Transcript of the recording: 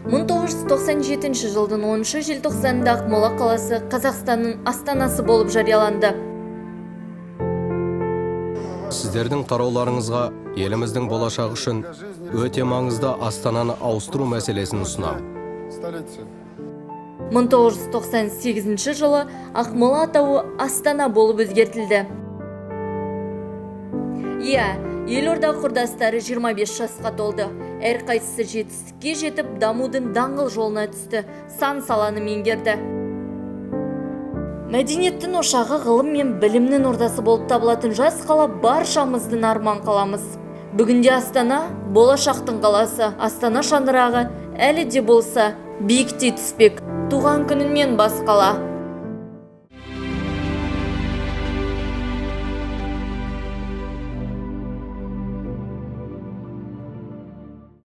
1997 жылдың 10 желтоқсанында Ақмола қаласы Қазақстанның астанасы болып жарияланды. Сіздердің қарауларыңызға еліміздің болашағы үшін өте маңызды астананы ауыстыру мәселесін ұсынамын. 1998 жылы Ақмола атауы Астана болып өзгертілді. Елорда құрдастары 25 жасқа толды. Әрқайсысы жетістікке жетіп, дамудың даңғыл жолына түсті, сан саланы меңгерді. Мәдениеттің ошағы, ғылым мен білімнің ордасы болып табылатын жас қала баршамыздың арман қаламыз. Бүгінде Астана болашақтың қаласы. Астана шаңырағы әлі де болса биіктей түспек. Туған күніңмен бас қала.